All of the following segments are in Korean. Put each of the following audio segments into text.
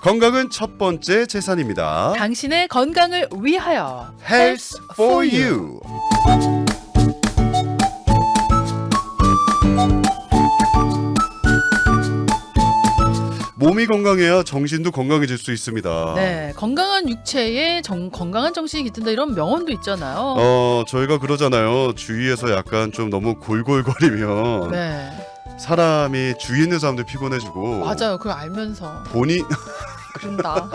건강은 첫 번째 재산입니다. 당신의 건강을 위하여 Health for you. 몸이 건강해야 정신도 건강해질 수 있습니다. 네, 건강한 육체에 건강한 정신이 깃든다 이런 명언도 있잖아요. 저희가 그러잖아요. 주위에서 약간 좀 너무 골골거리면 네, 사람이 주위에 있는 사람들 피곤해지고 맞아요. 그걸 알면서 본인 그런다.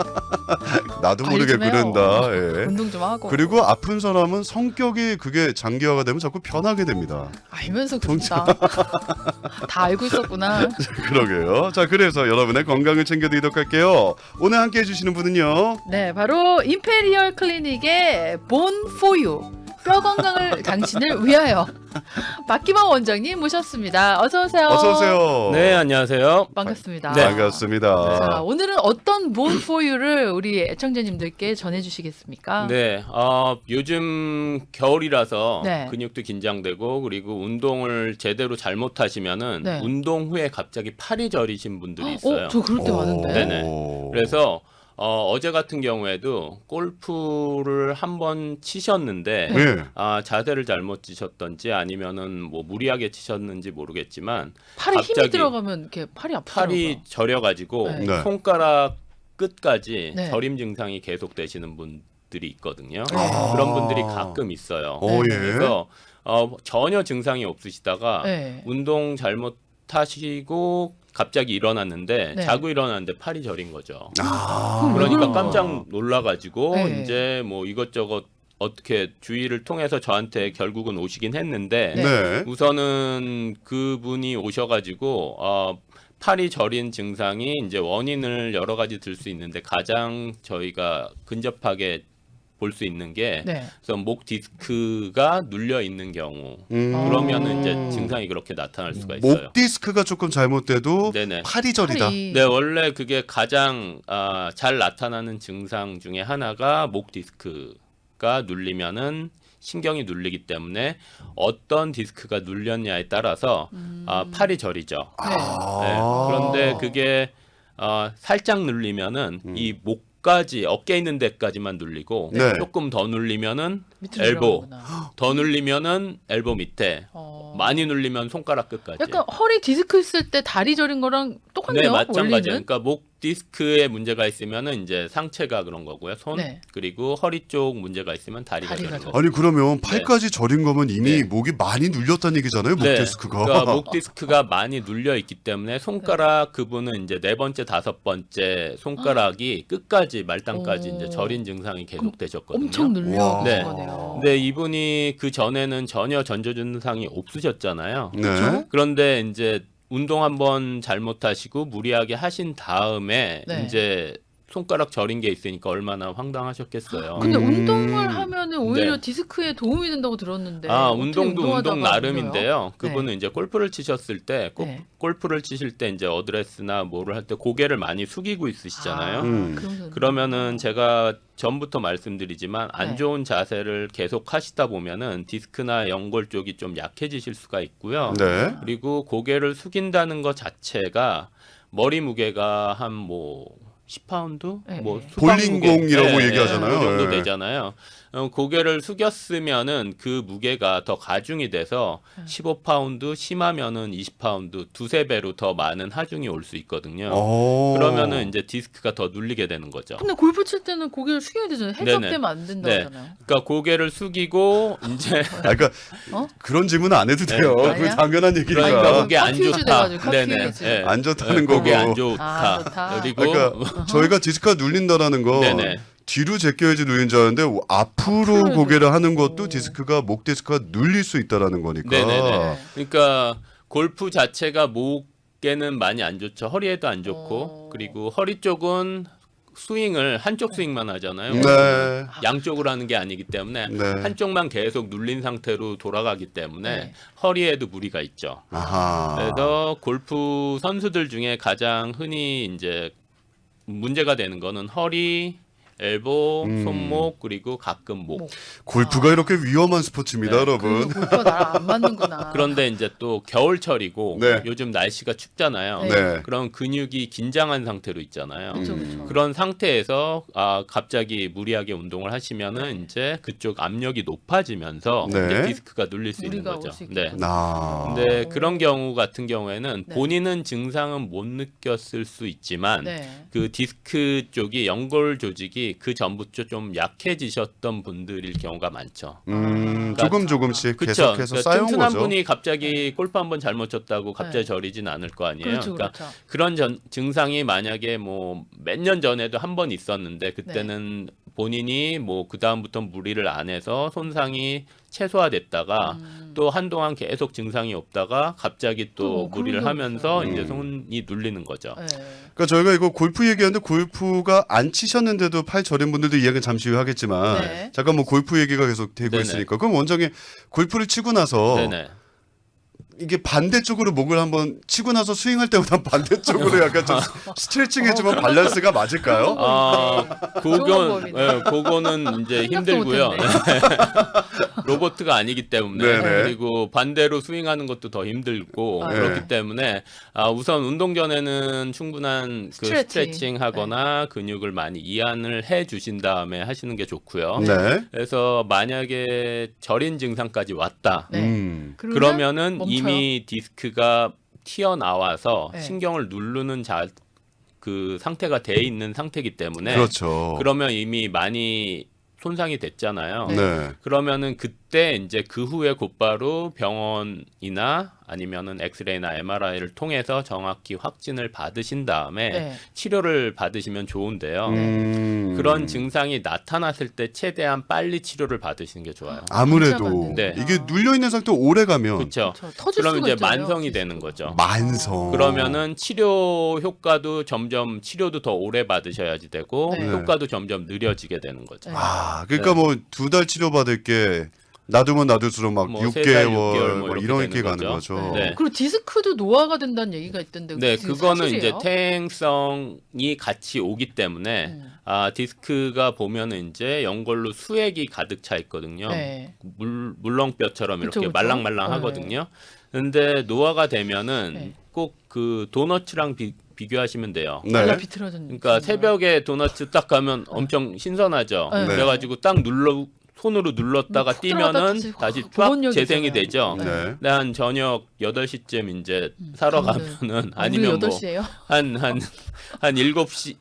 나도 관리 모르게 좀 해요. 그런다. 예. 운동 좀 하고. 그리고 아픈 사람은 성격이 그게 장기화가 되면 자꾸 변하게 됩니다. 알면서 그런다. 다 알고 있었구나. 그러게요. 자, 그래서 여러분의 건강을 챙겨드리도록 할게요. 오늘 함께 해주시는 분은요. 네, 바로 임페리얼 클리닉의 본 포유 뼈 건강을 당신을 위하여 박기범 원장님 모셨습니다. 어서 오세요. 어서 오세요. 네, 안녕하세요. 반갑습니다. 네. 반갑습니다. 자, 오늘은 어떤 본 포유를 우리 애청자님들께 전해주시겠습니까? 네, 요즘 겨울이라서 네. 근육도 긴장되고 그리고 운동을 제대로 잘못하시면은 네. 운동 후에 갑자기 팔이 저리신 분들이 있어요. 저 그럴 때 많은데. 네네. 그래서 어제 같은 경우에도 골프를 한번 치셨는데 네. 자세를 잘못 치셨던지 아니면은 뭐 무리하게 치셨는지 모르겠지만 팔에 힘이 갑자기 들어가면 이렇게 팔이 아프더라고요. 팔이 저려가지고 네. 네. 손가락 끝까지 네. 저림 증상이 계속되시는 분들이 있거든요. 네. 그런 분들이 가끔 있어요. 예. 그래서 전혀 증상이 없으시다가 네. 운동 잘못하시고 갑자기 일어났는데 네. 자고 일어났는데 팔이 저린 거죠. 그럼 왜 그러니까 그런 거야? 깜짝 놀라가지고 네. 이제 뭐 이것저것 어떻게 주의를 통해서 저한테 결국은 오시긴 했는데 네. 우선은 그분이 오셔가지고 팔이 저린 증상이 이제 원인을 여러 가지 들 수 있는데 가장 저희가 근접하게 볼 수 있는 게 네. 그래서 목 디스크가 눌려 있는 경우 아. 그러면은 이제 증상이 그렇게 나타날 수가 있어요. 목 디스크가 조금 잘못돼도 네네. 팔이 저리다. 팔이. 네, 원래 그게 가장 잘 나타나는 증상 중에 하나가 목 디스크가 눌리면은 신경이 눌리기 때문에 어떤 디스크가 눌렸냐에 따라서 팔이 저리죠. 네. 네, 그런데 그게 살짝 눌리면은 이 목까지 어깨 있는 데까지만 눌리고 네. 조금 더 눌리면은 밑으로 엘보, 들어가는구나. 더 눌리면은 엘보 밑에, 많이 눌리면 손가락 끝까지. 약간 허리 디스크 있을 때 다리 저린 거랑 똑같네요. 네, 마찬가지예요. 원리는. 그러니까 목 디스크에 문제가 있으면은 이제 상체가 그런 거고요. 손 네. 그리고 허리 쪽 문제가 있으면 다리가 다리가 그런 저려. 거고. 아니 그러면 팔까지 저린 거면 이미 네. 목이 많이 눌렸다는 얘기잖아요. 목 네, 디스크가. 그러니까 목 디스크가 많이 눌려 있기 때문에 손가락 그분은 이제 네 번째, 다섯 번째 손가락이 끝까지 말단까지 오. 이제 저린 증상이 계속되셨거든요. 엄청 눌려 와. 계신 네. 거네요. 근데 이분이 그 전에는 전혀 전조 증상이 없으셨잖아요. 네. 그렇죠? 그런데 이제 운동 한번 잘못하시고 무리하게 하신 다음에 네. 이제 손가락 저린 게 있으니까 얼마나 황당하셨겠어요. 근데 음. 운동을 하면은 오히려 네. 디스크에 도움이 된다고 들었는데. 운동도 어떻게 운동 운동하다가 나름인데요. 눌려요? 그분은 이제 골프를 치셨을 때 네. 골프를 치실 때 이제 어드레스나 뭐를 할 때 고개를 많이 숙이고 있으시잖아요. 음. 그러면은 제가 전부터 말씀드리지만 안 네. 좋은 자세를 계속 하시다 보면은 디스크나 연골 쪽이 좀 약해지실 수가 있고요. 네. 그리고 고개를 숙인다는 것 자체가 머리 무게가 한 뭐 10파운드? 네, 뭐 네. 수박 볼링공이라고 무게. 얘기하잖아요. 그 정도 네. 되잖아요. 고개를 숙였으면은 그 무게가 더 가중이 돼서 15파운드, 심하면은 20파운드, 두세 배로 더 많은 하중이 올 수 있거든요. 그러면은 이제 디스크가 더 눌리게 되는 거죠. 근데 골프 칠 때는 고개를 숙여야 되잖아요. 해적되면 안 된다고 네. 하잖아요. 그러니까 고개를 숙이고 이제 그러니까 어? 그런 질문 안 해도 돼요. 네. 그 아니야? 당연한 얘기니까. 그러니까 그게 안 커피우즈 좋다. 돼가지고 네네. 커피우즈. 예. 안 좋다는 그게 거고. 안 좋다. 아, 좋다. 그리고 그러니까 저희가 디스크가 눌린다라는 거 네네. 뒤로 제껴야지 눌린 줄 알았는데 앞으로 앞으로 고개를 하는 오. 것도 디스크가 목 디스크가 눌릴 수 있다라는 거니까. 네네네. 그러니까 골프 자체가 목에는 많이 안 좋죠. 허리에도 안 좋고 그리고 허리 쪽은 스윙을 한쪽 스윙만 하잖아요. 네. 양쪽으로 하는 게 아니기 때문에 네. 한쪽만 계속 눌린 상태로 돌아가기 때문에 네. 허리에도 무리가 있죠. 아하. 그래서 골프 선수들 중에 가장 흔히 이제 문제가 되는 거는 허리, 엘보, 음. 손목 그리고 가끔 목. 목. 골프가 이렇게 위험한 스포츠입니다, 네. 여러분. 그 골프가 나랑 안 맞는구나. 그런데 이제 또 겨울철이고 네. 요즘 날씨가 춥잖아요. 네. 네. 그럼 근육이 긴장한 상태로 있잖아요. 그쵸, 그쵸. 그런 상태에서 갑자기 무리하게 운동을 하시면은 이제 그쪽 압력이 높아지면서 네. 이제 디스크가 눌릴 수 있는 무리가 거죠. 올수 네. 있겠구나. 아. 근데 그런 경우 같은 경우에는 네. 본인은 증상은 못 느꼈을 수 있지만 네. 그 디스크 쪽이 연골 조직이 그 전부터 좀 약해지셨던 분들일 경우가 많죠. 조금씩 그렇죠. 계속해서 쌓여온 튼튼한 거죠. 분이 갑자기 골프 한번 잘못 쳤다고 갑자기 네. 저리진 않을 거 아니에요. 그렇죠, 그러니까 그렇죠. 그런 증상이 만약에 뭐 몇 년 전에도 한 번 있었는데 그때는 본인이 뭐 그 다음부터 무리를 안 해서 손상이 최소화됐다가 또 한동안 계속 증상이 없다가 갑자기 또 그런 무리를 경우 하면서 있어요. 이제 손이 눌리는 거죠. 네. 그러니까 저희가 이거 골프 얘기하는데 골프가 안 치셨는데도 팔 저린 분들도 이야기는 잠시 후에 하겠지만 네. 잠깐 뭐 골프 얘기가 계속 되고 네네. 있으니까 그럼 원장님 골프를 치고 나서 네네. 이게 반대쪽으로 목을 한번 치고 나서 스윙할 때보다 반대쪽으로 약간 좀 스트레칭 해주면 밸런스가 맞을까요? 그건 방법이네. 그거는 이제 생각도 힘들고요. 못했네. 로버트가 아니기 때문에 네네. 그리고 반대로 스윙하는 것도 더 힘들고 아, 그렇기 네. 때문에 우선 운동 전에는 충분한 그 스트레칭. 스트레칭 하거나 근육을 많이 이완을 해 주신 다음에 하시는 게 좋고요. 네. 그래서 만약에 저린 증상까지 왔다. 네. 그러면은 멈춰요. 이미 디스크가 튀어나와서 네. 신경을 누르는 그 상태가 돼 있는 상태이기 때문에 그렇죠. 그러면 이미 많이 손상이 됐잖아요. 네. 네. 그러면은 그때 이제 그 후에 곧바로 병원이나 아니면은 엑스레이나 MRI를 통해서 정확히 확진을 받으신 다음에 네. 치료를 받으시면 좋은데요. 그런 증상이 나타났을 때 최대한 빨리 치료를 받으시는 게 좋아요. 아무래도 네. 이게 눌려 있는 상태 오래 가면 그렇죠. 그렇죠. 터질 그러면 수가 이제 있잖아요, 만성이 디스크가. 되는 거죠. 만성. 그러면은 치료 효과도 점점 치료도 더 오래 받으셔야지 되고 네. 효과도 점점 느려지게 되는 거죠. 네. 그러니까 네. 뭐 2달 치료 받을 게 놔두면 놔둘수록 막 뭐 6개월, 3달, 6개월 뭐 뭐 이렇게 이렇게 가는 되는 거죠. 거죠. 네. 네. 그리고 디스크도 노화가 된다는 얘기가 있던데. 네, 그게 그거는 사실이에요? 이제 퇴행성이 같이 오기 때문에 디스크가 보면은 이제 연골로 수액이 가득 차 있거든요. 네. 물렁뼈처럼 그쵸, 이렇게 그쵸. 말랑말랑 하거든요. 근데 노화가 되면은 네. 꼭 그 도너츠랑 비교하시면 돼요. 달라 네. 비틀어진. 그러니까 새벽에 도너츠 딱 가면 엄청 신선하죠. 네. 그래가지고 딱 손으로 눌렀다가 푹 들어갔다 뛰면은 다시 쫙 복원력이 재생이 있잖아요. 되죠. 네. 네. 근데 한 저녁 8시쯤 이제 사러 가면은. 가면은 우리 아니면 뭐 8시에요? 한 7시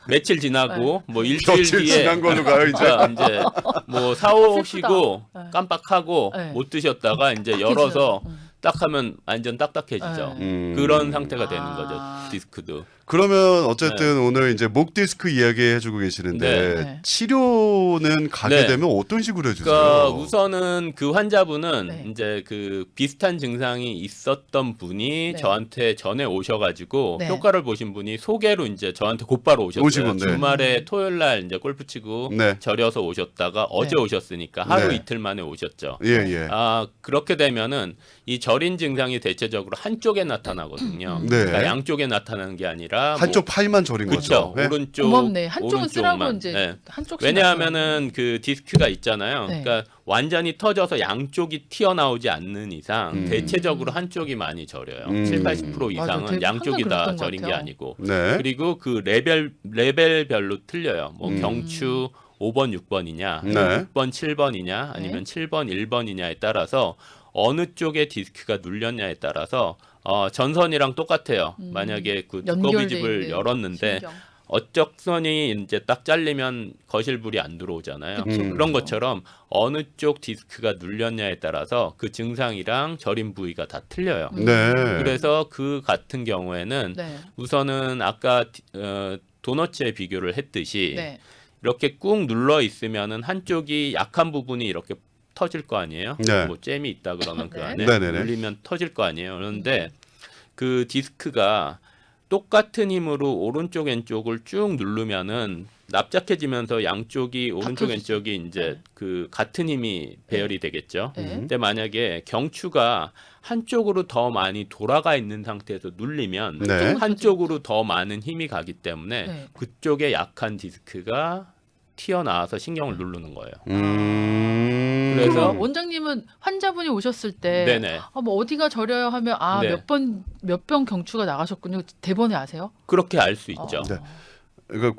며칠 지나고 뭐 일주일 며칠 뒤에 지난 걸로 가요 이제. 그러니까 이제 뭐 사오시고 슬프다. 네. 깜빡하고 네. 못 드셨다가 이제 열어서 딱 하면 완전 딱딱해지죠. 네. 그런 상태가 되는 아. 거죠. 디스크도. 그러면 어쨌든 오늘 이제 목 디스크 이야기 해주고 계시는데 네. 치료는 가게 네. 되면 어떤 식으로 해주세요? 그러니까 우선은 그 환자분은 네. 이제 그 비슷한 증상이 있었던 분이 네. 저한테 전에 오셔가지고 네. 효과를 보신 분이 소개로 이제 저한테 곧바로 오셨어요. 오시고, 네. 주말에 토요일 날 이제 골프 치고 네. 절여서 오셨다가 어제 오셨으니까 하루 네. 이틀 만에 오셨죠. 예. 그렇게 되면은 이 절인 증상이 대체적으로 한쪽에 나타나거든요. 네. 그러니까 양쪽에 나타나는 게 아니라 한쪽 팔만 저린 그렇죠. 거죠. 네. 오른쪽 고맙네. 한쪽은 쓰라고 오른쪽만. 이제 네. 한쪽씩. 왜냐하면은 그 디스크가 있잖아요. 네. 그러니까 완전히 터져서 양쪽이 튀어나오지 않는 이상 대체적으로 한쪽이 많이 절여요. 70-80% 이상은 맞아. 양쪽이 항상 다 그랬던 것 절인 게 같아요. 아니고. 네. 그리고 그 레벨별로 틀려요. 뭐 경추 5번, 6번이냐, 네. 6번, 7번이냐, 아니면 7번, 1번이냐에 따라서 어느 쪽에 디스크가 눌렸냐에 따라서 전선이랑 똑같아요. 만약에 그 두꺼비 연결돼 집을 있는 열었는데 신경. 어적선이 이제 딱 잘리면 거실불이 안 들어오잖아요. 그런 것처럼 어느 쪽 디스크가 눌렸냐에 따라서 그 증상이랑 절인 부위가 다 틀려요. 네. 그래서 그 같은 경우에는 네. 우선은 아까 도너츠에 비교를 했듯이 네. 이렇게 꾹 눌러 있으면은 한쪽이 약한 부분이 이렇게 터질 거 아니에요. 네. 뭐 잼이 있다 그러면 그 네. 안에 네네네. 눌리면 터질 거 아니에요. 그런데 그 디스크가 똑같은 힘으로 오른쪽 왼쪽을 쭉 누르면은 납작해지면서 양쪽이 오른쪽 터지죠. 왼쪽이 이제 네. 그 같은 힘이 배열이 되겠죠. 네. 근데 만약에 경추가 한쪽으로 더 많이 돌아가 있는 상태에서 눌리면 네. 한쪽으로 더 많은 힘이 가기 때문에 네. 그쪽에 약한 디스크가 튀어나와서 신경을 누르는 거예요. 그래서 그럼 원장님은 환자분이 오셨을 때 네네. 뭐 어디가 저려요 하면 네. 몇 번 경추가 나가셨군요. 대번에 아세요? 그렇게 알 수 있죠. 네. 그러니까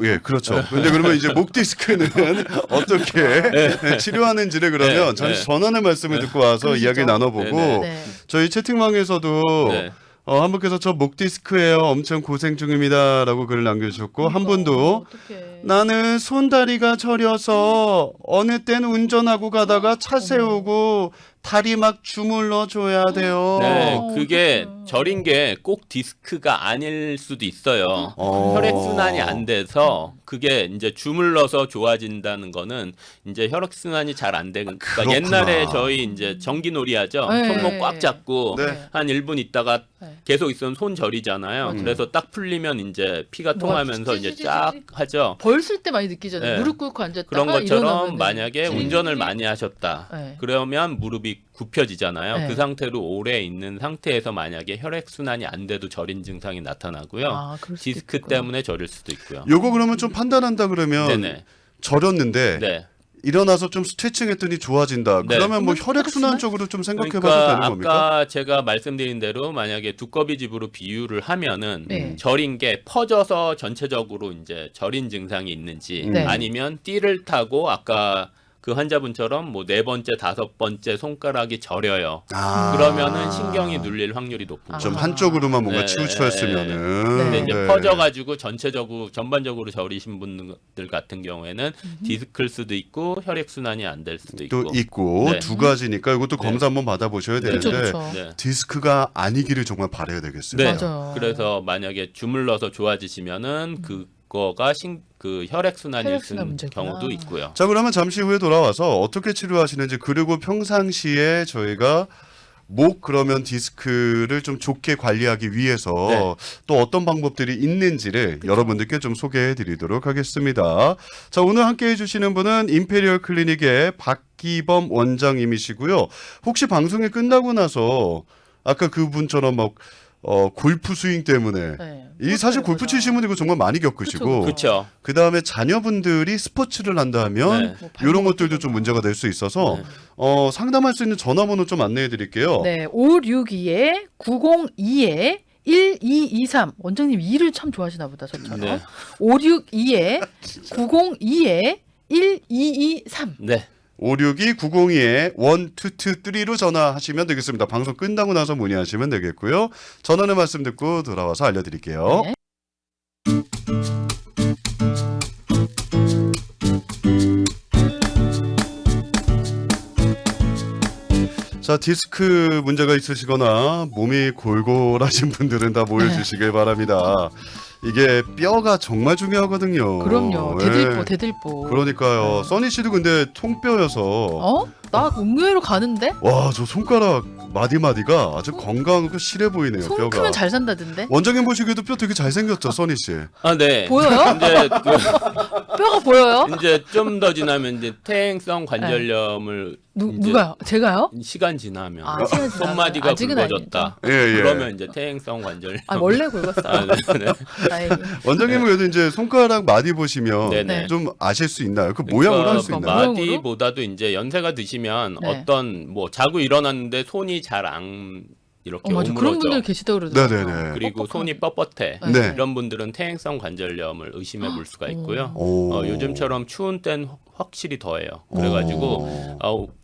예, 그렇죠. 근데 그러면 이제 목 디스크는 어떻게 치료하는지를 그러면 네, 잠시 네. 전하는 말씀을 듣고 와서 그러시죠. 이야기 나눠보고 네, 네. 저희 채팅방에서도 네. 한 분께서 저 목 디스크예요. 엄청 고생 중입니다라고 글을 남겨주셨고 한 분도 어떡해. 나는 손다리가 저려서 어느 땐 운전하고 가다가 차 세우고 다리 막 주물러 줘야 돼요. 네, 어, 그게 어떡해. 저린 게 꼭 디스크가 아닐 수도 있어요. 어. 혈액 순환이 안 돼서 그게 이제 주물러서 좋아진다는 거는 이제 혈액 순환이 잘 안 되는. 그러니까 그렇구나. 옛날에 저희 이제 전기놀이 하죠. 네. 손목 꽉 잡고 네. 한 1분 있다가 네. 계속 있으면 손 저리잖아요. 맞아요. 그래서 딱 풀리면 이제 피가 뭐가 통하면서 이제 쫙 찌릿찌릿 하죠. 벌 쓸 때 많이 느끼잖아요. 네. 무릎 꿇고 앉았다가 그런 것처럼 일어나면은 만약에 찌릿찌릿. 운전을 많이 하셨다. 네. 그러면 무릎이 굽혀지잖아요. 네. 그 상태로 오래 있는 상태에서 만약에 혈액 순환이 안 돼도 저린 증상이 나타나고요. 아, 그럴 수도 디스크 있구나. 때문에 저릴 수도 있고요. 요거 그러면 좀 판단한다 그러면 네네. 저렸는데 네. 일어나서 좀 스트레칭 했더니 좋아진다. 네. 그러면 뭐 그러면 혈액순환 쪽으로 좀 생각해봐도 그러니까 되는 겁니까? 아까 제가 말씀드린 대로 만약에 두꺼비집으로 비유를 하면은 네. 저린 게 퍼져서 전체적으로 이제 저린 증상이 있는지 네. 아니면 띠를 타고 아까 그 환자분처럼 뭐 4번째, 5번째 손가락이 저려요. 아. 그러면 신경이 눌릴 확률이 높은 아. 거죠. 좀 한쪽으로만 뭔가 네, 치우쳐였으면은. 네. 근데 이제 네. 퍼져가지고 전반적으로 저리신 분들 같은 경우에는 디스크일 수도 있고 혈액 순환이 안 될 수도 있고. 또 있고 네. 두 가지니까 이것도 네. 검사 한번 받아보셔야 네. 되는데 그렇죠, 그렇죠. 네. 디스크가 아니기를 정말 바라야 되겠어요. 네. 맞아요. 그래서 만약에 주물러서 좋아지시면은 그거가 그 혈액 순환일 혈액순환 문제구나. 경우도 있고요. 자, 그러면 잠시 후에 돌아와서 어떻게 치료하시는지 그리고 평상시에 저희가 목 그러면 디스크를 좀 좋게 관리하기 위해서 네. 또 어떤 방법들이 있는지를 여러분들께 좀 소개해 드리도록 하겠습니다. 자, 오늘 함께 해주시는 분은 임페리얼 클리닉의 박기범 원장님이시고요. 혹시 방송이 끝나고 나서 아까 그분처럼 막 골프 스윙 때문에 네. 이 사실 골프 치시는 분 이거 정말 많이 겪으시고 그렇죠. 그 다음에 자녀분들이 스포츠를 한다면 네. 뭐 이런 것들도 좀 문제가 될 수 있어서 네. 상담할 수 있는 전화번호 좀 안내해 드릴게요. 네, 562-902 1223. 원장님 일을 참 좋아하시나 보다, 저처럼. 네. 562-902 1223. 네. 562-902-1223로 전화하시면 되겠습니다. 방송 끝나고 나서 문의하시면 되겠고요. 전화는 말씀 듣고 돌아와서 알려드릴게요. 네. 자, 디스크 문제가 있으시거나 몸이 골골하신 분들은 다 모여주시길 바랍니다. 이게 뼈가 정말 중요하거든요. 그럼요. 네. 대들보. 그러니까요. 써니 씨도 근데 통뼈여서 어? 나 의외로 가는데? 와, 저 손가락 마디마디가 아주 건강하고 실해 보이네요. 손 뼈가. 크면 잘 산다던데? 원장님 보시기에도 뼈 되게 잘생겼죠, 써니 씨. 아, 네. 보여요? 이제 뼈가 보여요? 이제 좀 더 지나면 이제 퇴행성 관절염을 이제 누가요? 제가요? 시간 지나면 아, 시간 지나면. 손마디가 아직은 굵어졌다. 예, 예. 그러면 이제 퇴행성 관절염. 아, 원래 굵었어요. 아, 네, 네. 다행히. 원장님은 그래도 이제 손가락 마디 보시면 네네. 좀 아실 수 있나요? 그 모양으로 할 수 그러니까 있나요? 마디보다도 이제 연세가 드시면 네. 어떤 뭐 자고 일어났는데 손이 잘 안 이렇게 맞아. 그런 분들 오므러져. 계시다고 그러더라고요. 네네네. 그리고 뻑뻑한. 손이 뻣뻣해. 네. 이런 분들은 퇴행성 관절염을 의심해 볼 수가 있고요. 오. 요즘처럼 추운 땐 확실히 더해요. 그래가지고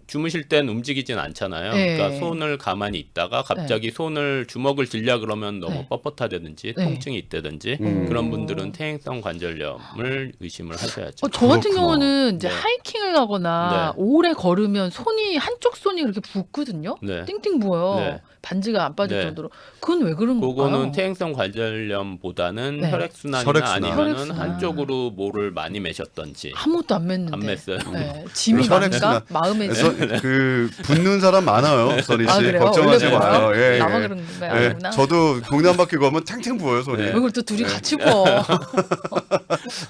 주무실 땐 움직이진 않잖아요. 네. 그러니까 손을 가만히 있다가 갑자기 손을 주먹을 들려 그러면 너무 네. 뻣뻣하다든지 네. 통증이 있다든지 그런 분들은 퇴행성 관절염을 의심을 하셔야죠. 저 같은 그렇구나. 경우는 이제 네. 하이킹을 가거나 네. 오래 걸으면 손이 한쪽 손이 그렇게 붓거든요. 네. 띵띵 부어요. 네. 반지가 안 빠질 네. 정도로. 그건 왜 그런 걸까요? 그거는 퇴행성 관절염보다는 네. 혈액순환이나 혈액순환. 아니면은 혈액순환. 한쪽으로 뭐를 많이 매셨던지 아무것도 안 맸는데. 안 맸어요. 네. 짐이 혈액순환. 많을까? 마음에 그래서 그 붙는 사람 많아요, 써니 씨. 아, 그래요? 걱정하지 원래 마요. 그래요? 예, 나만 예. 그런 건가요? 예, 아니구나. 저도 동남바퀴 가면 탱탱 부어요, 손이. 네. 왜 그걸 또 둘이 같이 부어?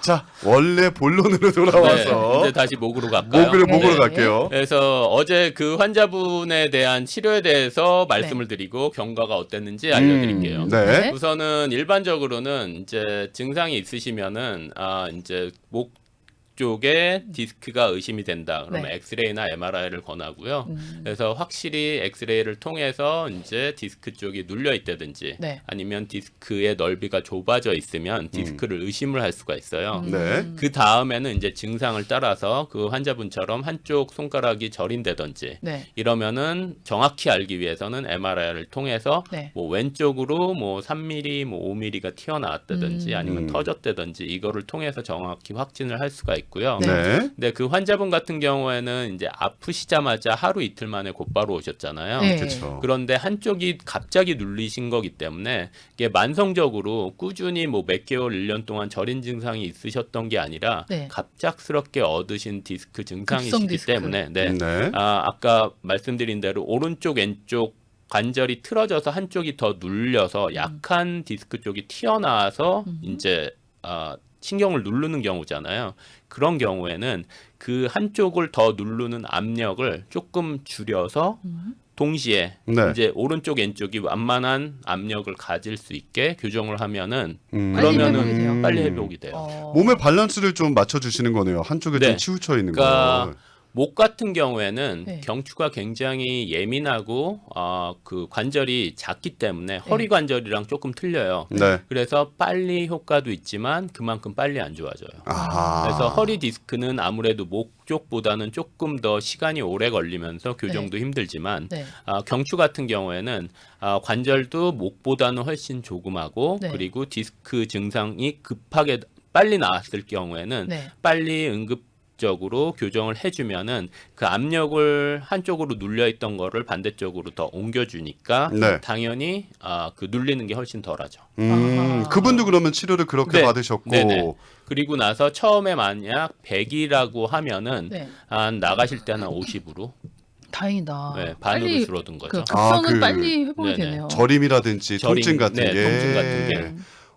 자, 원래 본론으로 네, 돌아와서 이제 다시 목으로 갈까요? 목으로 네. 갈게요. 그래서 어제 그 환자분에 대한 치료에 대해서 말씀을 드리고 경과가 어땠는지 알려드릴게요. 네. 네. 우선은 일반적으로는 이제 증상이 있으시면은 이제 목 쪽에 디스크가 의심이 된다. 그러면 네. 엑스레이나 MRI를 권하고요. 그래서 확실히 엑스레이를 통해서 이제 디스크 쪽이 눌려 있다든지 네. 아니면 디스크의 넓이가 좁아져 있으면 디스크를 의심을 할 수가 있어요. 네. 그 다음에는 이제 증상을 따라서 그 환자분처럼 한쪽 손가락이 저린다든지 네. 이러면은 정확히 알기 위해서는 MRI를 통해서 네. 뭐 왼쪽으로 뭐 3mm, 뭐 5mm가 튀어나왔다든지 아니면 터졌다든지 이거를 통해서 정확히 확진을 할 수가 있고요. 네. 네. 근데 그 환자분 같은 경우에는 이제 아프시자마자 하루 이틀 만에 곧바로 오셨잖아요. 네. 그렇죠. 그런데 한쪽이 갑자기 눌리신 거기 때문에 이게 만성적으로 꾸준히 뭐 몇 개월, 1년 동안 저린 증상이 있으셨던 게 아니라 네. 갑작스럽게 얻으신 디스크 급성 증상이시기 디스크. 때문에 네. 네. 아까 말씀드린 대로 오른쪽 왼쪽 관절이 틀어져서 한쪽이 더 눌려서 약한 디스크 쪽이 튀어나와서 이제 신경을 누르는 경우잖아요. 그런 경우에는 그 한쪽을 더 누르는 압력을 조금 줄여서 동시에 네. 이제 오른쪽 왼쪽이 완만한 압력을 가질 수 있게 교정을 하면은 빨리 회복이 돼요? 빨리 회복이 돼요. 몸의 밸런스를 좀 맞춰주시는 거네요. 한쪽에 네. 좀 치우쳐 있는 그러니까 거. 목 같은 경우에는 네. 경추가 굉장히 예민하고 그 관절이 작기 때문에 허리 관절이랑 조금 틀려요. 네. 그래서 빨리 효과도 있지만 그만큼 빨리 안 좋아져요. 아. 그래서 허리 디스크는 아무래도 목 쪽보다는 조금 더 시간이 오래 걸리면서 교정도 힘들지만 네. 경추 같은 경우에는 관절도 목보다는 훨씬 조그마고 네. 그리고 디스크 증상이 급하게 빨리 나왔을 경우에는 네. 빨리 응급적으로 교정을 해주면은 그 압력을 한쪽으로 눌려 있던 거를 반대쪽으로 더 옮겨주니까 네. 당연히 그 눌리는 게 훨씬 덜하죠. 아하. 그분도 그러면 치료를 그렇게 네. 받으셨고. 네네. 그리고 나서 처음에 만약 100이라고 하면은 네. 한 나가실 때는 50으로 다행이다. 네, 반으로 빨리 줄어든 그 거죠. 급성은 그- 빨리 회복이 네네. 되네요. 저림이라든지 통증 같은 네, 게. 통증 같은 게.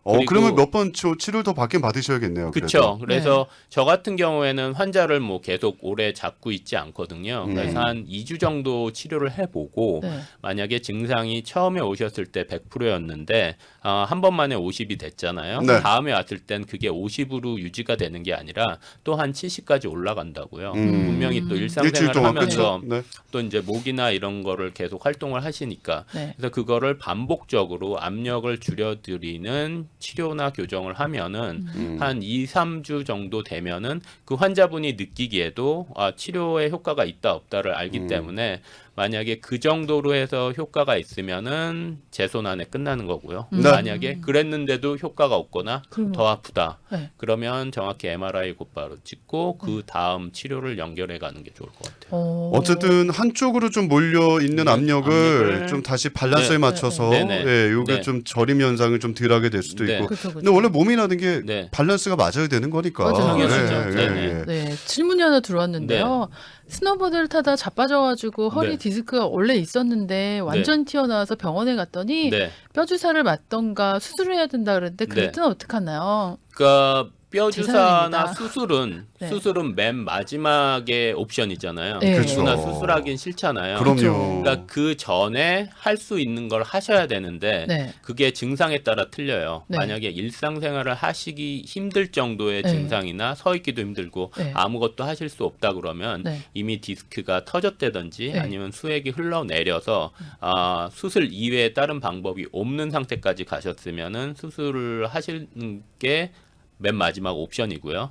그리고- 그러면 몇 번 치료를 더 받긴 받으셔야겠네요. 그렇죠. 그래도. 그래서 저 같은 경우에는 환자를 뭐 계속 오래 잡고 있지 않거든요. 그래서 한 2주 정도 치료를 해보고 네. 만약에 증상이 처음에 오셨을 때 100%였는데 한 번만에 50이 됐잖아요. 네. 다음에 왔을 땐 그게 50으로 유지가 되는 게 아니라 또 한 70까지 올라간다고요. 음. 분명히 또 일주일 일상생활을 동안 하면서 그렇죠. 네. 또 이제 목이나 이런 거를 계속 활동을 하시니까 네. 그래서 그거를 반복적으로 압력을 줄여드리는 치료나 교정을 하면은 한 2, 3주 정도 되면은 그 환자분이 느끼기에도 치료에 효과가 있다 없다를 알기 때문에 만약에 그 정도로 해서 효과가 있으면은 제 손 안에 끝나는 거고요. 네. 만약에 그랬는데도 효과가 없거나 그럼- 더 아프다. 네. 그러면 정확히 MRI 곧바로 찍고 그 다음 치료를 연결해 가는 게 좋을 것 같아요. 어쨌든 한쪽으로 좀 몰려 있는 압력을 압력을 좀 다시 밸런스에 네. 맞춰서 네네. 예, 요게 네. 좀 저림 현상을 좀 덜하게 될 수도 네. 있고. 그렇죠, 근데 원래 몸이라는 게 네. 밸런스가 맞아야 되는 거니까. 맞아요. 당연하죠. 예, 네네. 예. 네, 질문이 하나 들어왔는데요. 스노보드를 타다 자빠져가지고 허리 네. 디스크가 원래 있었는데 완전 튀어나와서 병원에 갔더니 네. 뼈 주사를 맞던가 수술을 해야 된다 그랬는데 그럴 네. 때는 어떡하나요? 그러니까 뼈 주사나 사연입니다. 수술은 맨 마지막에 옵션이잖아요. 네. 누구나 그렇죠. 수술하긴 싫잖아요. 그럼요. 그러니까 그 전에 할 수 있는 걸 하셔야 되는데 네. 그게 증상에 따라 틀려요. 네. 만약에 일상생활을 하시기 힘들 정도의 네. 증상이나 서 있기도 힘들고 네. 아무것도 하실 수 없다 그러면 네. 이미 디스크가 터졌다든지 네. 아니면 수액이 흘러내려서 수술 이외에 다른 방법이 없는 상태까지 가셨으면은 수술을 하시는 게 맨 마지막 옵션이고요.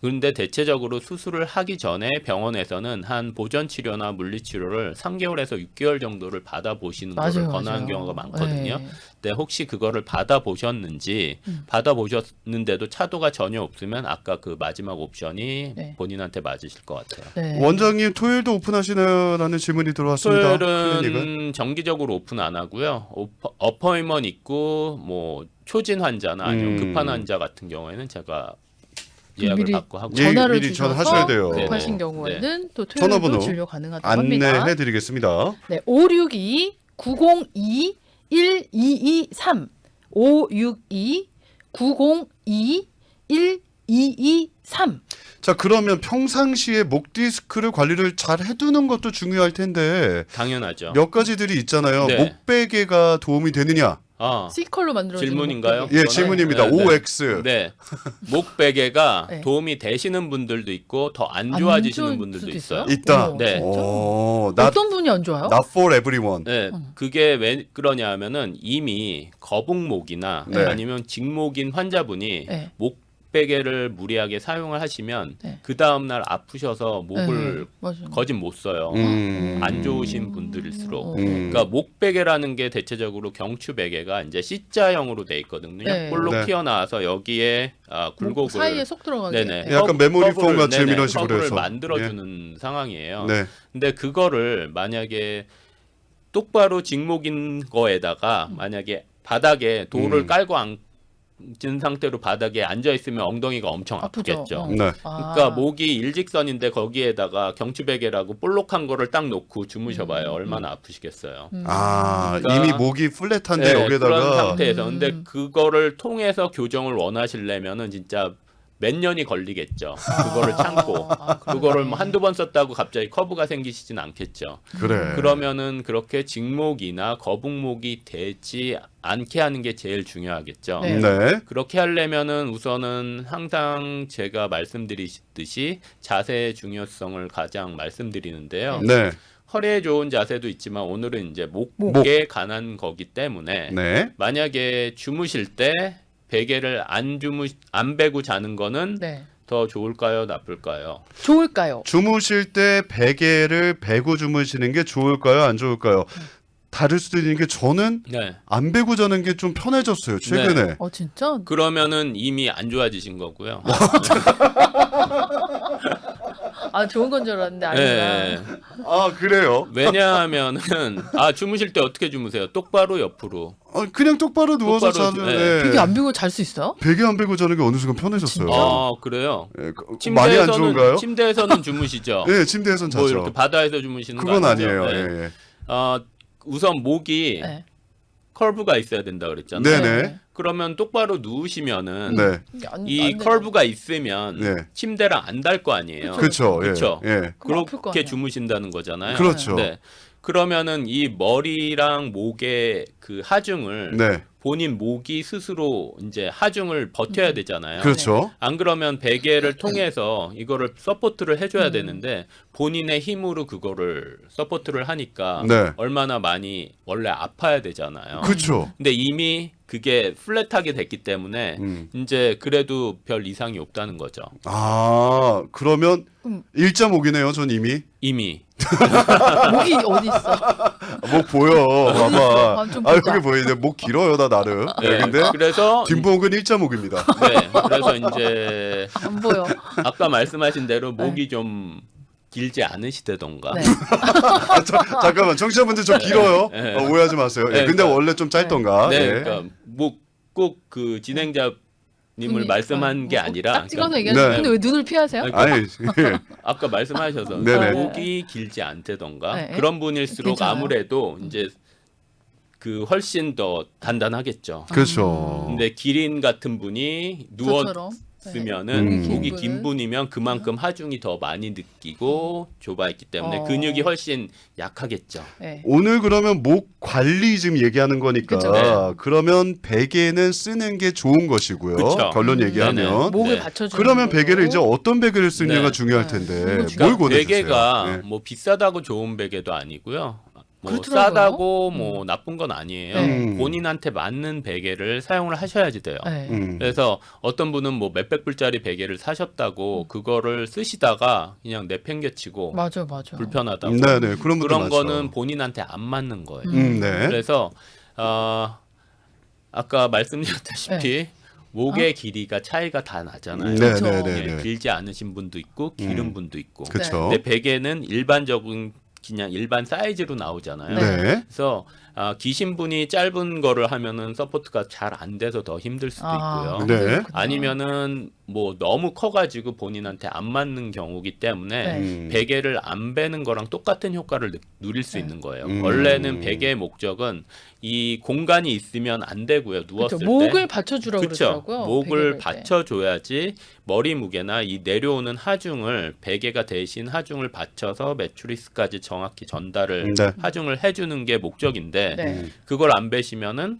그런데 대체적으로 수술을 하기 전에 병원에서는 한 보전 치료나 물리 치료를 3개월에서 6개월 정도를 받아보시는 것을 권하는 경우가 많거든요. 네. 근데 혹시 그거를 받아보셨는지 받아보셨는데도 차도가 전혀 없으면 아까 그 마지막 옵션이 네. 본인한테 맞으실 것 같아요. 네. 원장님 토요일도 오픈하시나라는 질문이 들어왔습니다. 클리닉은. 토요일은 정기적으로 오픈 안 하고요. 어퍼이먼 있고 뭐 초진 환자나 아니면 급한 환자 같은 경우에는 제가 예약을 미리 받고 하고 예, 전화를 미리 주셔서 전화하셔야 돼요. 급하신 네네. 경우에는 또 전화번호 토요일도 진료 가능하다고 합니다. 안내해드리겠습니다. 네, 562-902-1223 562-902-1223 자, 그러면 평상시에 목 디스크를 관리를 잘 해두는 것도 중요할 텐데 당연하죠. 몇 가지들이 있잖아요. 네. 목 베개가 도움이 되느냐? C컬로 만들어진 질문인가요? 목베개. 예, 질문입니다. 네, 네. OX. 네. 목베개가 네. 도움이 되시는 분들도 있고 더 안 좋아지시는 분들도 있어요. 있다. 어머, 네. 진짜? not, 어떤 분이 안 좋아요? not for everyone. 네, 그게 왜 그러냐면은 이미 거북목이나 네. 아니면 직목인 환자분이 네. 목베개를 무리하게 사용을 하시면 네. 그 다음 날 아프셔서 목을 맞아요. 거진 못 써요. 안 좋으신 분들일수록. 그러니까 목베개라는 게 대체적으로 경추 베개가 이제 C자형으로 돼 있거든요. 네. 볼록 네. 튀어나와서 여기에 목 굴곡을 사이에 속 들어가게. 네네. 약간 메모리 폼 커브를, 같이 네네, 이런 식으로 커브를 해서. 만들어주는 상황이에요. 네. 근데 그거를 만약에 똑바로 직목인 거에다가 만약에 바닥에 돌을 깔고 앉은 상태로 바닥에 앉아 있으면 엉덩이가 엄청 아프죠. 아프겠죠. 네. 그러니까 목이 일직선인데 거기에다가 경추베개라고 볼록한 거를 딱 놓고 주무셔봐요. 얼마나 아프시겠어요. 그러니까 이미 목이 플랫한데 네, 여기다가 그런 상태에서 근데 그거를 통해서 교정을 원하시려면은 진짜 몇 년이 걸리겠죠. 그거를 참고 그거를 뭐 한두 번 썼다고 갑자기 커브가 생기시진 않겠죠. 그래. 그러면은 그렇게 직목이나 거북목이 되지 않게 하는 게 제일 중요하겠죠. 네. 네. 그렇게 하려면은 우선은 항상 제가 말씀드리듯이 자세의 중요성을 가장 말씀드리는데요. 네. 허리에 좋은 자세도 있지만 오늘은 이제 목에 관한 거기 때문에 네. 만약에 주무실 때 베개를 안 베고 자는 거는 네. 더 좋을까요, 나쁠까요? 좋을까요? 주무실 때 베개를 베고 주무시는 게 좋을까요? 안 좋을까요? 다를 수도 있는 게 저는 네. 안 베고 자는 게 좀 편해졌어요. 최근에. 진짜? 그러면은 이미 안 좋아지신 거고요. 좋은 건 줄 알았는데 아니구나. 네. 아, 그래요? 왜냐하면은 주무실 때 어떻게 주무세요? 똑바로 옆으로. 그냥 똑바로 누워서 똑바로 자는 네. 베개 안 비고 잘 수 있어요? 베개 안 베고 자는 게 어느 순간 편해졌어요. 그래요? 예, 많이 안 좋은가요? 침대에서는 주무시죠. 네, 침대에선 자죠. 뭐 이렇게 바다에서 주무시는 그건 거 아니죠? 아니에요. 네. 예, 예. 우선 목이 네. 컬브가 있어야 된다 그랬잖아요. 네네. 그러면 똑바로 누우시면은 네. 이 컬브가 있으면 네. 침대랑 안 닿을 거 아니에요. 그렇죠. 그렇죠. 예. 그럼 아플 거 그렇게 아니야. 주무신다는 거잖아요. 그렇죠. 네. 그러면은 이 머리랑 목의 그 하중을 네. 본인 목이 스스로 이제 하중을 버텨야 되잖아요. 그렇죠. 안 그러면 베개를 통해서 이거를 서포트를 해줘야 되는데 본인의 힘으로 그거를 서포트를 하니까 네. 얼마나 많이 원래 아파야 되잖아요. 그렇죠. 근데 이미 그게 플랫하게 됐기 때문에 이제 그래도 별 이상이 없다는 거죠. 아, 그러면 일자 목이네요. 전 이미. 목이 어디 있어? 목 보여. 봐봐. 좀 아, 보자. 여기 보이네. 목 길어요, 나 나름. 네, 근데 그래서 뒷목은 일자 목입니다. 네, 그래서 이제 안 보여. 아까 말씀하신 대로 목이 좀 길지 않으시다던가. 네. 잠깐만, 청취자분들 좀 길어요. 네. 오해하지 마세요. 예, 네, 근데 그러니까- 원래 좀 짧던가. 네, 예. 그러니까 꼭 그 진행자님을 말씀한 게 아니라 딱 찍어서 그러니까 얘기하는 네. 근데 왜 눈을 피하세요? 아니, 예. 아까 말씀하셔서 네네. 목이 길지 않다던가 네. 그런 분일수록 괜찮아요? 아무래도 이제 그 훨씬 더 단단하겠죠. 그렇죠. 근데 기린 같은 분이 누워 저처럼. 쓰면은 네. 목이 긴 긴 분은? 분이면 그만큼 하중이 더 많이 느끼고 좁아있기 때문에 어. 근육이 훨씬 약하겠죠. 네. 오늘 그러면 목 관리 지금 얘기하는 거니까 그쵸. 네. 그러면 베개는 쓰는 게 좋은 것이고요. 그쵸. 결론 얘기하면 네네. 목을 네. 받쳐주는 그러면 걸로. 베개를 이제 어떤 베개를 쓰느냐가 네. 중요할 네. 텐데 그거 뭘 중요하죠. 권해주세요? 베개가 네. 뭐 비싸다고 좋은 베개도 아니고요. 뭐 그렇더라고요. 싸다고 뭐 나쁜 건 아니에요. 네. 본인한테 맞는 베개를 사용을 하셔야지 돼요. 네. 그래서 어떤 분은 뭐 몇백 불짜리 베개를 사셨다고 그거를 쓰시다가 그냥 내팽개치고 맞아. 불편하다고 네네 그런 분들 그런 많죠. 거는 본인한테 안 맞는 거예요. 네. 그래서 아까 말씀드렸다시피 목의 길이가 차이가 다 나잖아요. 그쵸. 네네네. 예, 길지 않으신 분도 있고 기른 분도 있고. 그렇죠. 근데 베개는 일반적인 그냥 일반 사이즈로 나오잖아요. 네. 그래서 기신 분이 짧은 거를 하면은 서포트가 잘 안 돼서 더 힘들 수도 있고요. 네. 아니면은 뭐 너무 커가지고 본인한테 안 맞는 경우기 때문에 네. 베개를 안 베는 거랑 똑같은 효과를 누릴 수 있는 거예요. 음. 원래는 베개의 목적은 이 공간이 있으면 안 되고요. 누웠을 그쵸. 때 목을 받쳐주라고 그렇죠. 그러더라고요. 목을 베개를 때. 받쳐줘야지 머리 무게나 이 내려오는 하중을 베개가 대신 하중을 받쳐서 메추리스까지 정확히 전달을 네. 하중을 해주는 게 목적인데 네. 그걸 안 베시면은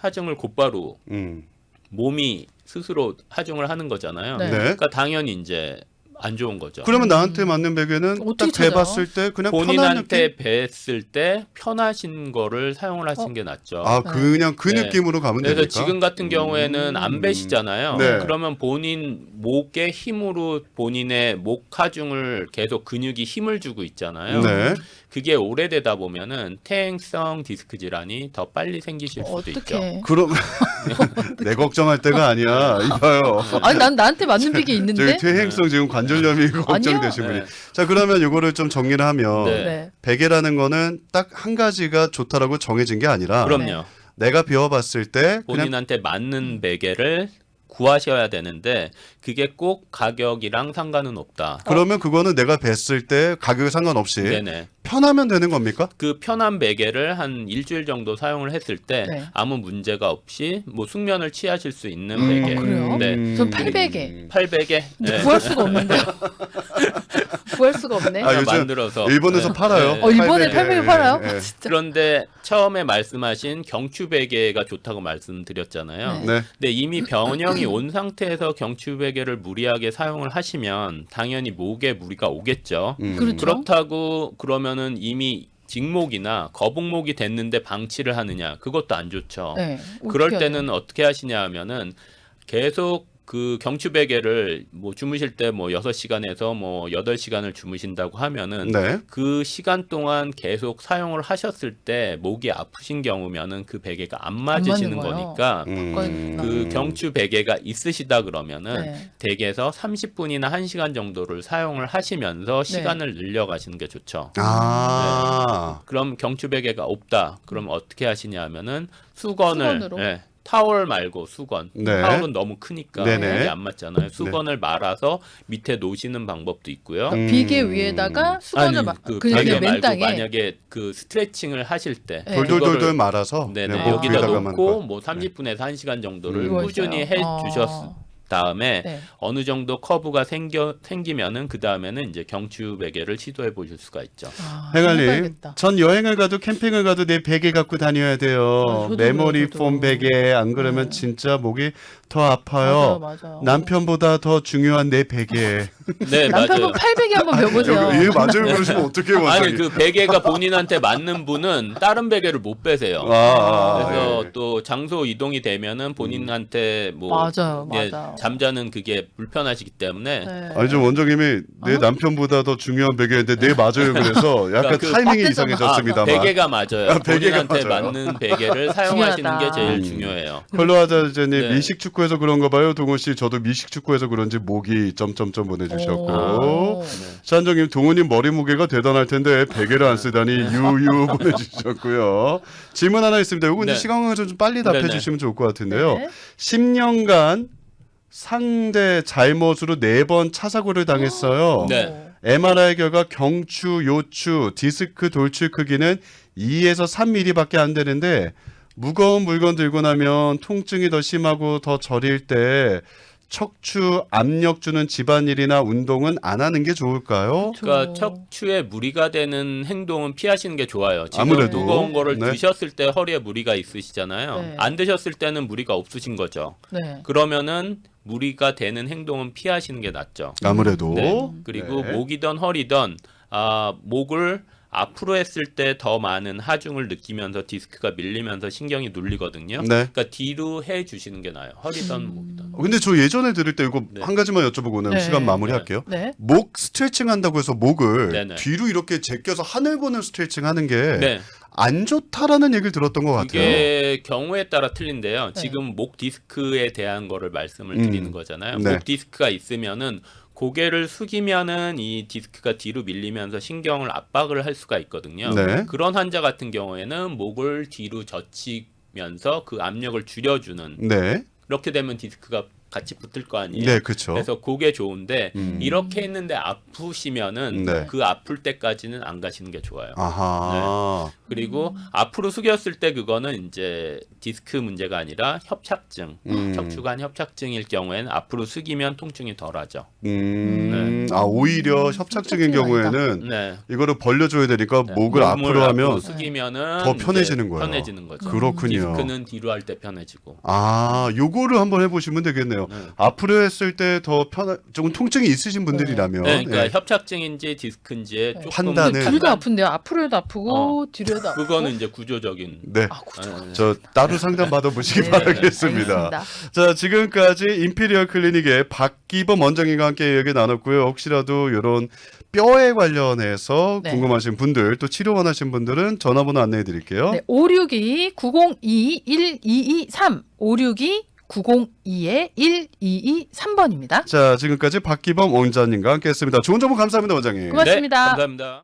하중을 곧바로 음. 몸이 스스로 하중을 하는 거잖아요. 네. 네. 그러니까 당연히 이제 안 좋은 거죠. 그러면 나한테 맞는 베개는 어떻게 딱 찾아요? 대봤을 때 그냥 편한 느낌. 본인한테 뱄을 때 편하신 거를 사용을 하시는 게 낫죠. 아, 그냥 그 네. 느낌으로 가면 그래서 됩니까? 지금 같은 경우에는 안 베시잖아요. 네. 그러면 본인 목의 힘으로 본인의 목 하중을 계속 근육이 힘을 주고 있잖아요. 네. 그게 오래되다 보면은 퇴행성 디스크 질환이 더 빨리 생기실 수도 있죠. 어떻게? 그럼 내 걱정할 때가 아니야. 이봐요. 아니 난 나한테 맞는 빅이 저기 있는데. 퇴행성 지금 관절염이 걱정되신 분이. 네. 자, 그러면 이거를 좀 정리를 하면 네. 네. 베개라는 거는 딱 한 가지가 좋다라고 정해진 게 아니라 그럼요. 내가 비워봤을 때 그냥 본인한테 맞는 베개를 구하셔야 되는데 그게 꼭 가격이랑 상관은 없다. 그러면 그거는 내가 뵀을 때 가격에 상관없이 네네. 편하면 되는 겁니까? 그 편한 베개를 한 일주일 정도 사용을 했을 때 네. 아무 문제가 없이 뭐 숙면을 취하실 수 있는 베개. 그래요? 네. 전 팔베개. 팔베개. 네. 구할 수가 없는데요. 구할 수가 없네. 아, 요즘 만들어서 일본에서 네. 팔아요. 네. 일본에 팔베개. 팔베개 팔아요? 예, 예. 진짜. 그런데 처음에 말씀하신 경추 베개가 좋다고 말씀드렸잖아요. 네. 네. 근데 이미 변형이 온 상태에서 경추 베개를 무리하게 사용을 하시면 당연히 목에 무리가 오겠죠. 그렇죠. 그렇다고 그러면은 이미 직목이나 거북목이 됐는데 방치를 하느냐 그것도 안 좋죠. 네. 그럴 어떻게 때는 어떻게 하시냐 하면은 계속 그 경추 베개를 뭐 주무실 때 뭐 6시간에서 뭐 8시간을 주무신다고 하면은 네. 그 시간 동안 계속 사용을 하셨을 때 목이 아프신 경우면은 그 베개가 안 맞으시는 맞는 거예요. 거니까 그 경추 베개가 있으시다 그러면은 네. 댁에서 30분이나 1시간 정도를 사용을 하시면서 시간을 늘려가시는 게 좋죠. 아. 그럼 경추 베개가 없다. 그럼 어떻게 하시냐 하면은 수건을 수건으로? 예, 타월 말고 수건. 네. 타월은 너무 크니까 네네. 목이 안 맞잖아요. 수건을 말아서 밑에 놓으시는 방법도 있고요. 그러니까 비계 위에다가 수건을 막 그 그냥 베개 맨 말고 땅에 만약에 그 스트레칭을 하실 때 네. 돌돌돌돌 그거를- 말아서 네네, 그냥 목 여기다 위에다가만 놓고 거. 뭐 30분에서 1시간 정도를 누워 꾸준히 있어요. 해 주셨 다음에 네. 어느 정도 커브가 생기면은 그 다음에는 이제 경추 베개를 시도해 보실 수가 있죠. 아, 행알님, 해봐야겠다. 전 여행을 가도 캠핑을 가도 내 베개 갖고 다녀야 돼요. 아, 저도 메모리 저도. 폼 베개 안 그러면 네. 진짜 목이 더 아파요. 맞아요. 남편보다 더 중요한 내 베개. 네, 남편분 맞아요. 팔베개 한번 배워보세요. 예, 맞아요. 그러시면 어떻게 해요, 아니 원장님? 그 베개가 본인한테 맞는 분은 다른 베개를 못 빼세요. 그래서 예. 또 장소 이동이 되면은 본인한테 뭐 맞아요, 예, 맞아요. 잠자는 그게 불편하시기 때문에 네. 아니 좀 원장님이 내 남편보다 더 중요한 베개인데 내 맞아요. 그래서 약간 그 타이밍이 빡대잖아. 이상해졌습니다만. 베개가 맞아요. 아, 베개가 본인한테 맞아요. 맞는 베개를 사용하시는 중요하다. 게 제일 중요해요. 컬러하자님 네. 미식 축구에서 그런가 봐요. 동훈 씨 저도 미식 축구에서 그런지 목이 점점점 보내주셨고. 오. 산정님 동훈님 머리 무게가 대단할 텐데 베개를 안 쓰다니 유유 보내주셨고요. 질문 하나 있습니다. 이거 근데 네. 시간 관계상 좀 빨리 답해 네네. 주시면 좋을 것 같은데요. 네. 10년간 상대 잘못으로 4번 차 사고를 당했어요. 네. MRI 결과 경추, 요추, 디스크 돌출 크기는 2에서 3mm밖에 안 되는데 무거운 물건 들고 나면 통증이 더 심하고 더 저릴 때 척추 압력 주는 집안일이나 운동은 안 하는 게 좋을까요? 그러니까 척추에 무리가 되는 행동은 피하시는 게 좋아요. 지금 아무래도. 무거운 거를 네. 드셨을 때 허리에 무리가 있으시잖아요. 네. 안 드셨을 때는 무리가 없으신 거죠. 네. 그러면은 무리가 되는 행동은 피하시는 게 낫죠. 아무래도. 네. 그리고 네. 목이든 허리든 목을 앞으로 했을 때 더 많은 하중을 느끼면서 디스크가 밀리면서 신경이 눌리거든요. 네. 그러니까 뒤로 해 주시는 게 나아요. 허리든 목이든. 근데 저 예전에 들을 때 이거 네. 한 가지만 여쭤보고 오늘 네. 시간 마무리할게요. 네. 목 스트레칭 한다고 해서 목을 네네. 뒤로 이렇게 제껴서 하늘 보는 스트레칭 하는 게 안 네. 좋다라는 얘기를 들었던 것 같아요. 이게 경우에 따라 틀린데요. 네. 지금 목 디스크에 대한 거를 말씀을 드리는 거잖아요. 네. 목 디스크가 있으면은 고개를 숙이면은 이 디스크가 뒤로 밀리면서 신경을 압박을 할 수가 있거든요. 네. 그런 환자 같은 경우에는 목을 뒤로 젖히면서 그 압력을 줄여주는 네. 그렇게 되면 디스크가 같이 붙을 거 아니에요. 네, 그렇죠. 그래서 그게 좋은데 음. 이렇게 했는데 아프시면은 네. 그 아플 때까지는 안 가시는 게 좋아요. 아하. 그리고 앞으로 숙였을 때 그거는 이제 디스크 문제가 아니라 협착증, 척추관 협착증일 경우에는 앞으로 숙이면 통증이 덜하죠. 아 오히려 협착증인 협착증이 경우에는 네. 이거를 벌려줘야 되니까 네. 목을 앞으로 하면 숙이면은 더 이제 편해지는 거예요. 편해지는 거죠. 그렇군요. 디스크는 뒤로 할 때 편해지고. 아, 요거를 한번 해보시면 되겠네요. 네. 앞으로 했을 때 더 조금 통증이 있으신 분들이라면 네, 그러니까 예. 협착증인지 디스크인지의 조금 판단은 둘 다 아픈데요. 앞으로 해도 아프고 뒤로 해도 아프고. 그거는 이제 구조적인. 네. 아, 구조. 네. 저 따로 상담 받아보시기 네, 바라겠습니다. 알겠습니다. 자, 지금까지 임페리얼 클리닉의 박기범 원장님과 함께 얘기 나눴고요. 혹시라도 이런 뼈에 관련해서 네. 궁금하신 분들 또 치료 원하신 분들은 전화번호 안내해 드릴게요. 네, 562-902-1223 562-902-1223번입니다. 자, 지금까지 박기범 원장님과 함께 했습니다. 좋은 정보 감사합니다, 원장님. 고맙습니다. 네, 감사합니다.